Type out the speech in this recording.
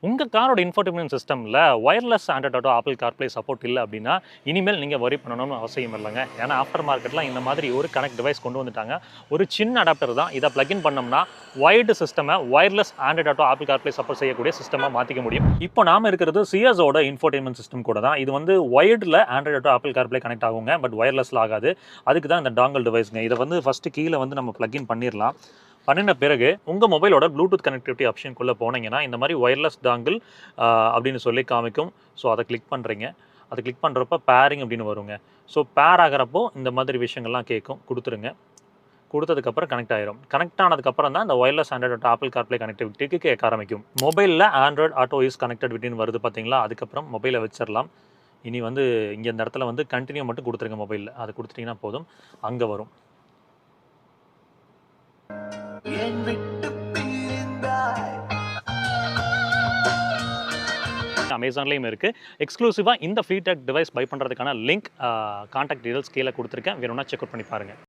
உங்க காரோட இன்ஃபோடெயின்மென்ட் சிஸ்டம்ல wireless Android Auto, Apple CarPlay support இல்ல அப்படின்னா, இனிமேல் நீங்க வொரி பண்ணணும்னு அவசியம் இல்லங்க. ஏன்னா ஆஃப்டர் மார்க்கெட்ல இந்த மாதிரி ஒரு கனெக்ட் டிவைஸ் கொண்டு வந்துட்டாங்க. ஒரு சின்ன அடாப்டர் தான். இத பிளக் இன் பண்ணோம்னா, வயர்டு சிஸ்டம wireless Android Auto, Apple CarPlay support செய்யக்கூடிய சிஸ்டமா மாத்திக்க முடியும். இப்போ நாம இருக்கிறது சியர்ஸோட இன்ஃபோடெயின்மென்ட் சிஸ்டம் கூட தான். இது வந்து வயர்டுல Android Auto, Apple CarPlay connect ஆகுங்க. பட் வயர்லெஸ்ல ஆகாது. அதுக்கு தான் இந்த டாங்கல் டிவைஸ்ங்க. இத வந்து ஃபர்ஸ்ட் கீழ வந்து நம்ம பிளக் இன் பண்ணிரலாம். பண்ணின பிறகு உங்க மொபைலோட ப்ளூடூத் கனெக்டிவிட்டி ஆப்ஷனுக்குள்ள போனீங்கன்னா, இந்த மாதிரி வயர்லெஸ் டாங்கிள் அப்படின்னு சொல்லி காமிக்கும். ஸோ அதை கிளிக் பண்ணுறீங்க. அதை கிளிக் பண்ணுறப்ப பேரிங் அப்படின்னு வருங்க. ஸோ பேர் ஆகிறப்போ இந்த மாதிரி விஷயங்கள்லாம் கேட்கும். கொடுத்துருங்க. கொடுத்ததுக்கப்புறம் கனெக்ட் ஆயிரும். கனெக்ட் ஆனதுக்கப்புறம் தான் இந்த வயர்லெஸ் ஆண்ட்ராய்ட் ஆப்பிள் கார்ப்ளே கனெக்டிவிட்டிக்கு கேட்க ஆரம்பிக்கும். மொபைலில் ஆண்ட்ராய்ட் ஆட்டோ இஸ் கனெக்டட் விட்டின்னு வருது பார்த்தீங்களா? அதுக்கப்புறம் மொபைலை வச்சிடலாம். இனி வந்து இங்கே இந்த இடத்துல வந்து கண்டினியூ மட்டும் கொடுத்துருங்க மொபைலில். அது கொடுத்துட்டிங்கன்னா போதும். அங்கே வரும். அமேசான்லேயும் இருக்குது. எக்ஸ்க்ளூசிவாக இந்த ஃப்ரீடெக் டிவைஸ் பை பண்ணுறதுக்கான லிங்க் கான்டாக்ட் டீடைல்ஸ் கீழே கொடுத்துருக்கேன். வேணும்னா செக் அவுட் பண்ணி பாருங்கள்.